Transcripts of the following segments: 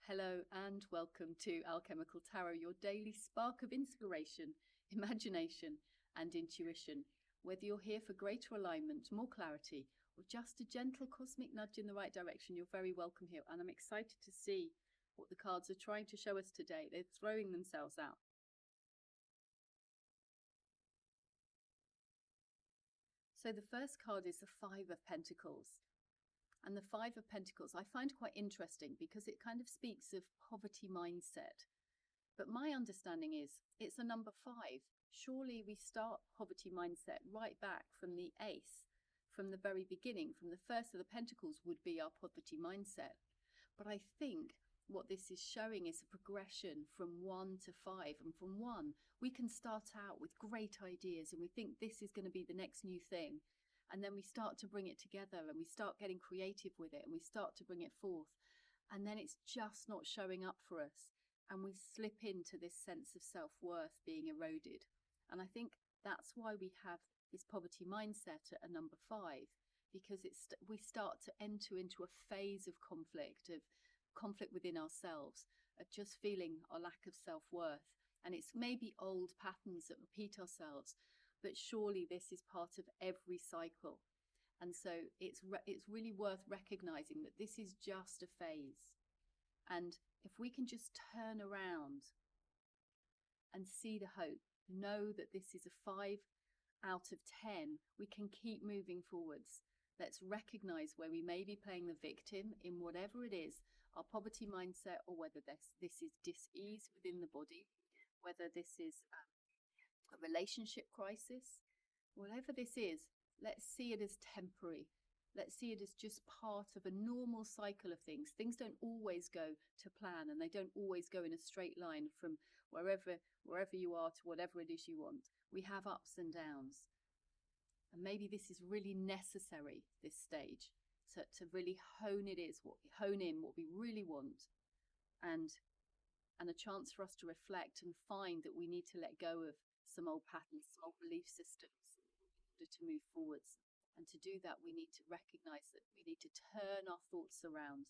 Hello and welcome to Alchemical Tarot, your daily spark of inspiration, imagination and intuition. Whether you're here for greater alignment, more clarity, or just a gentle cosmic nudge in the right direction, you're very welcome here. And I'm excited to see what the cards are trying to show us today. They're throwing themselves out. So the first card is the Five of Pentacles. And the Five of Pentacles I find quite interesting because it kind of speaks of poverty mindset. But my understanding is it's a number 5. Surely we start poverty mindset right back from the Ace, from the very beginning, from the first of the Pentacles would be our poverty mindset. But I think what this is showing is a progression from 1 to 5. And from 1, we can start out with great ideas and we think this is going to be the next new thing. And then we start to bring it together and we start getting creative with it and we start to bring it forth. And then it's just not showing up for us. And we slip into this sense of self-worth being eroded. And I think that's why we have this poverty mindset at a number 5, because we start to enter into a phase of conflict within ourselves, of just feeling our lack of self-worth. And it's maybe old patterns that repeat ourselves, but surely this is part of every cycle. And so it's really worth recognizing that this is just a phase. And if we can just turn around and see the hope, know that this is a 5 out of 10, we can keep moving forwards. Let's recognize where we may be playing the victim in whatever it is, our poverty mindset, or whether this is dis-ease within the body, whether this is a relationship crisis, whatever this is, let's see it as temporary. Let's see it as just part of a normal cycle of things. Things don't always go to plan, and they don't always go in a straight line from wherever you are to whatever it is you want. We have ups and downs. And maybe this is really necessary, this stage, to really hone in what we really want, and a chance for us to reflect and find that we need to let go of some old patterns, some old belief systems in order to move forwards. And to do that, we need to recognize that we need to turn our thoughts around,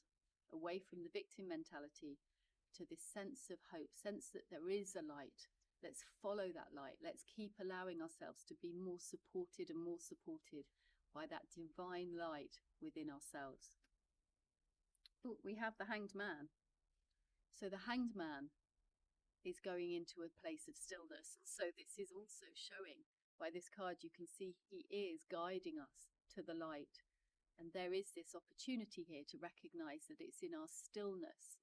away from the victim mentality to this sense of hope, sense that there is a light. Let's follow that light. Let's keep allowing ourselves to be more supported and more supported by that divine light within ourselves. But we have the Hanged Man. So the Hanged Man is going into a place of stillness. So this is also showing by this card, you can see he is guiding us to the light. And there is this opportunity here to recognize that it's in our stillness.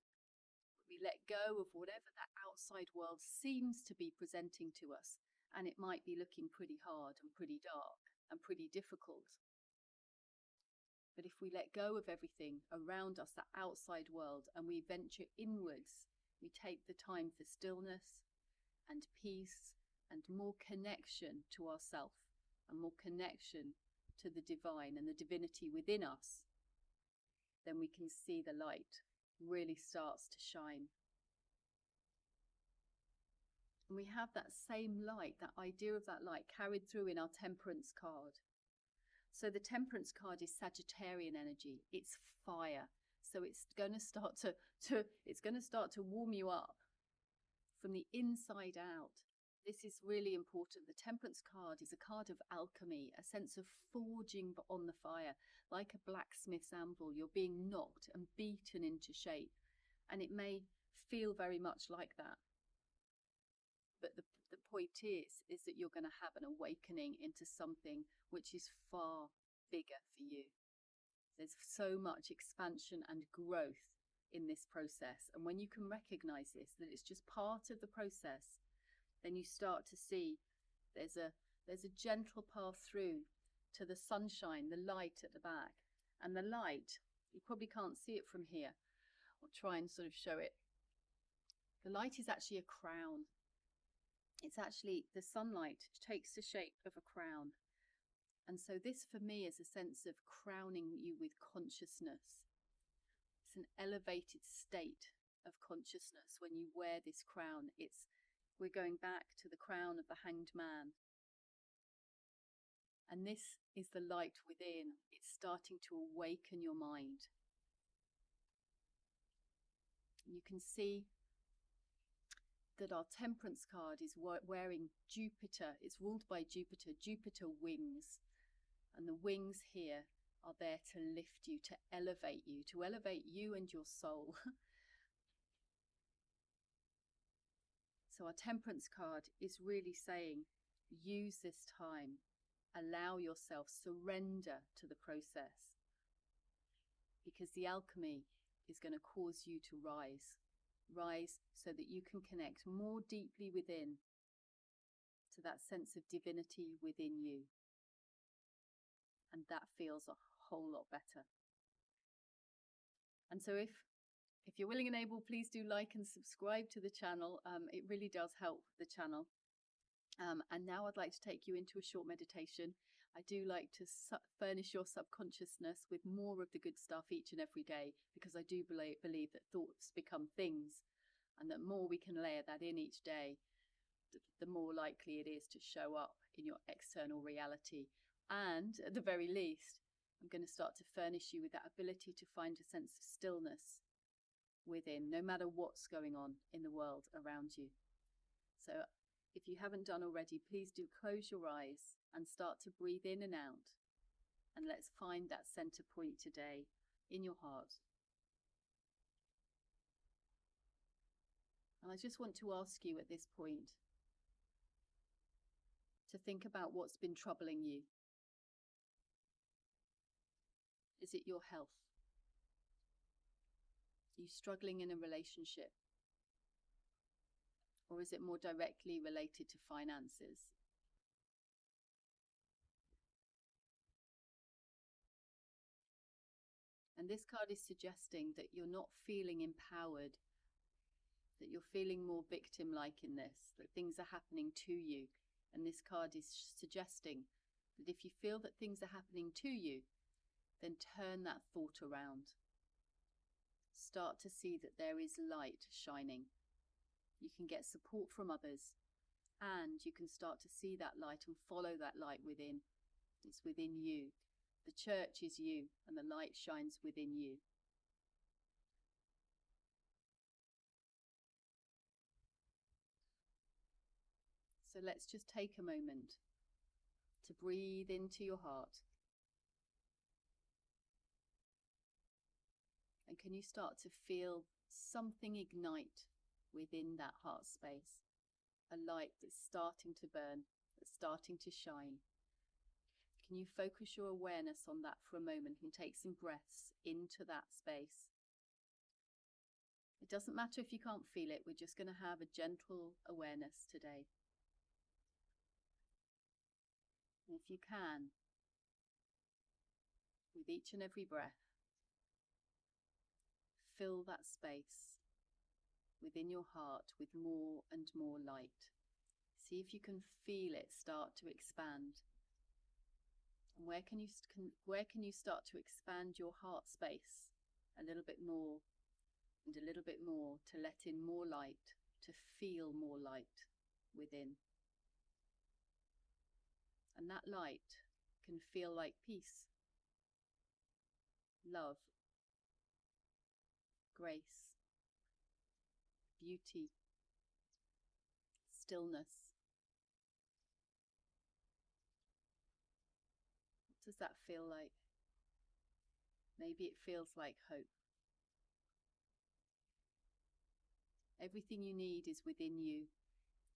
We let go of whatever that outside world seems to be presenting to us. And it might be looking pretty hard and pretty dark and pretty difficult. But if we let go of everything around us, that outside world, and we venture inwards, we take the time for stillness and peace and more connection to ourself and more connection to the divine and the divinity within us, then we can see the light really starts to shine. And we have that same light, that idea of that light carried through in our Temperance card. So the Temperance card is Sagittarian energy. It's fire. So it's going to start to warm you up from the inside out. This is really important. The Temperance card is a card of alchemy, a sense of forging on the fire, like a blacksmith's anvil. You're being knocked and beaten into shape, and it may feel very much like that. But the point is that you're going to have an awakening into something which is far bigger for you. There's so much expansion and growth in this process. And when you can recognize this, that it's just part of the process, then you start to see there's a gentle path through to the sunshine, the light at the back. And the light, you probably can't see it from here. I'll try and sort of show it. The light is actually a crown. It's actually, the sunlight takes the shape of a crown. And so this for me is a sense of crowning you with consciousness. It's an elevated state of consciousness when you wear this crown. We're going back to the crown of the Hanged Man. And this is the light within. It's starting to awaken your mind. You can see that our Temperance card is wearing Jupiter. It's ruled by Jupiter, Jupiter wings. And the wings here are there to lift you, to elevate you and your soul. So our Temperance card is really saying, use this time, allow yourself, surrender to the process. Because the alchemy is going to cause you to rise so that you can connect more deeply within to that sense of divinity within you. And that feels a whole lot better. And so if you're willing and able, please do like and subscribe to the channel. It really does help the channel. And now I'd like to take you into a short meditation. I do like to furnish your subconsciousness with more of the good stuff each and every day, because I do believe that thoughts become things, and that more we can layer that in each day, the more likely it is to show up in your external reality. And at the very least, I'm going to start to furnish you with that ability to find a sense of stillness within, no matter what's going on in the world around you. So if you haven't done already, please do close your eyes and start to breathe in and out. And let's find that center point today in your heart. And I just want to ask you at this point to think about what's been troubling you. Is it your health? Are you struggling in a relationship? Or is it more directly related to finances? And this card is suggesting that you're not feeling empowered, that you're feeling more victim-like in this, that things are happening to you. And this card is suggesting that if you feel that things are happening to you, then turn that thought around. Start to see that there is light shining. You can get support from others, and you can start to see that light and follow that light within. It's within you. The church is you, and the light shines within you. So let's just take a moment to breathe into your heart. And can you start to feel something ignite within that heart space? A light that's starting to burn, that's starting to shine. Can you focus your awareness on that for a moment and take some breaths into that space? It doesn't matter if you can't feel it, we're just going to have a gentle awareness today. And if you can, with each and every breath, fill that space within your heart with more and more light. See if you can feel it start to expand. And where can you start to expand your heart space a little bit more and a little bit more, to let in more light, to feel more light within. And that light can feel like peace, love, grace, beauty, stillness. What does that feel like? Maybe it feels like hope. Everything you need is within you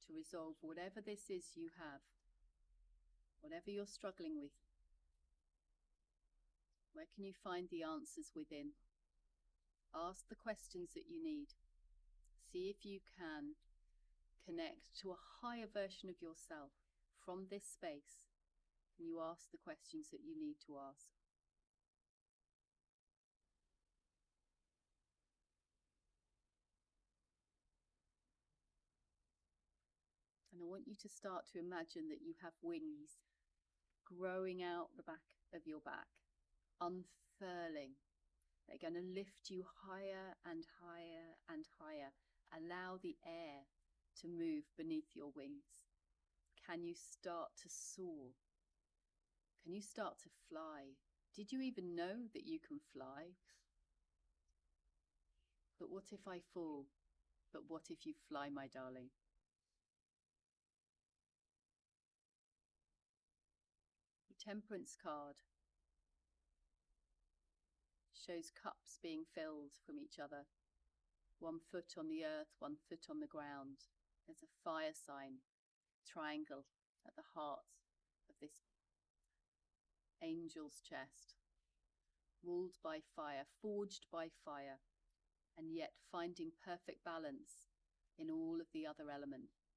to resolve whatever this is you have, whatever you're struggling with. Where can you find the answers within? Ask the questions that you need. See if you can connect to a higher version of yourself from this space, and you ask the questions that you need to ask. And I want you to start to imagine that you have wings growing out the back of your back, unfurling. They're going to lift you higher and higher and higher. Allow the air to move beneath your wings. Can you start to soar? Can you start to fly? Did you even know that you can fly? But what if I fall? But what if you fly, my darling? The Temperance card shows cups being filled from each other. One foot on the earth, one foot on the ground. There's a fire sign, triangle at the heart of this angel's chest. Ruled by fire, forged by fire, and yet finding perfect balance in all of the other elements.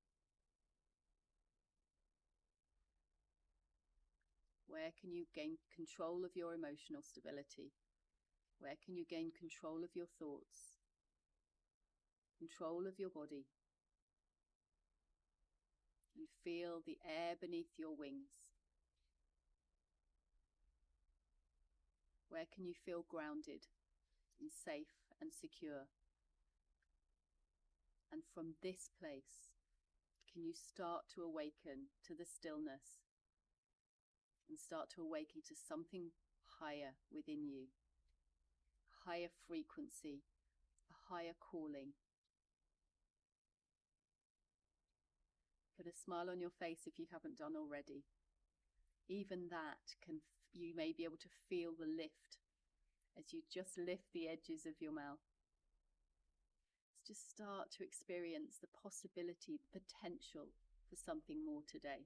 Where can you gain control of your emotional stability? Where can you gain control of your thoughts? Control of your body? And feel the air beneath your wings. Where can you feel grounded and safe and secure? And from this place, can you start to awaken to the stillness and start to awaken to something higher within you, a higher frequency, a higher calling. Put a smile on your face if you haven't done already. Even that you may be able to feel the lift as you just lift the edges of your mouth. Let's just start to experience the possibility, the potential for something more today.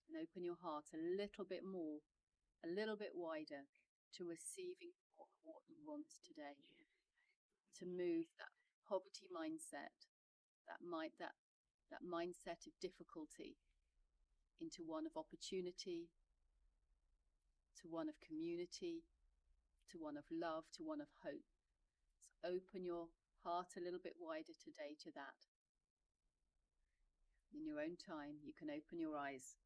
And open your heart a little bit more, a little bit wider to receiving what you want today. To move that poverty mindset, that mindset of difficulty into one of opportunity, to one of community, to one of love, to one of hope. So open your heart a little bit wider today to that. In your own time, you can open your eyes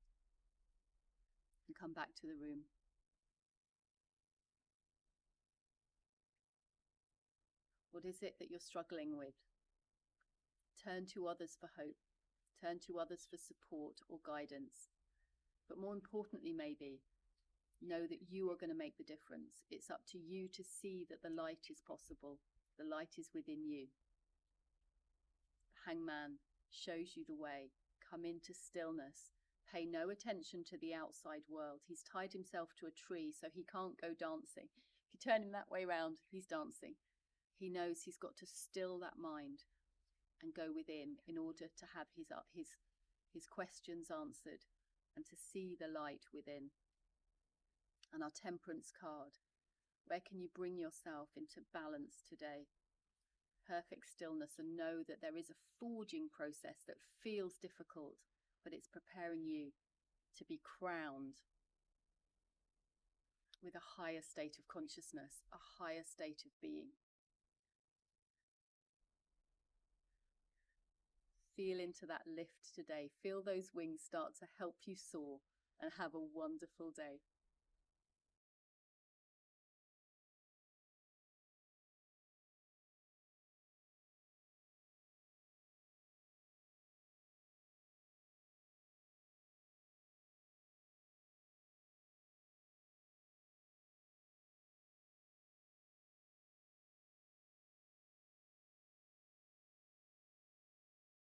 and come back to the room. What is it that you're struggling with? Turn to others for hope. Turn to others for support or guidance. But more importantly, maybe, know that you are going to make the difference. It's up to you to see that the light is possible. The light is within you. The Hangman shows you the way. Come into stillness. Pay no attention to the outside world. He's tied himself to a tree, so he can't go dancing. If you turn him that way round, he's dancing. He knows he's got to still that mind and go within in order to have his questions answered and to see the light within. And our Temperance card. Where can you bring yourself into balance today? Perfect stillness, and know that there is a forging process that feels difficult, but it's preparing you to be crowned with a higher state of consciousness, a higher state of being. Feel into that lift today. Feel those wings start to help you soar and have a wonderful day.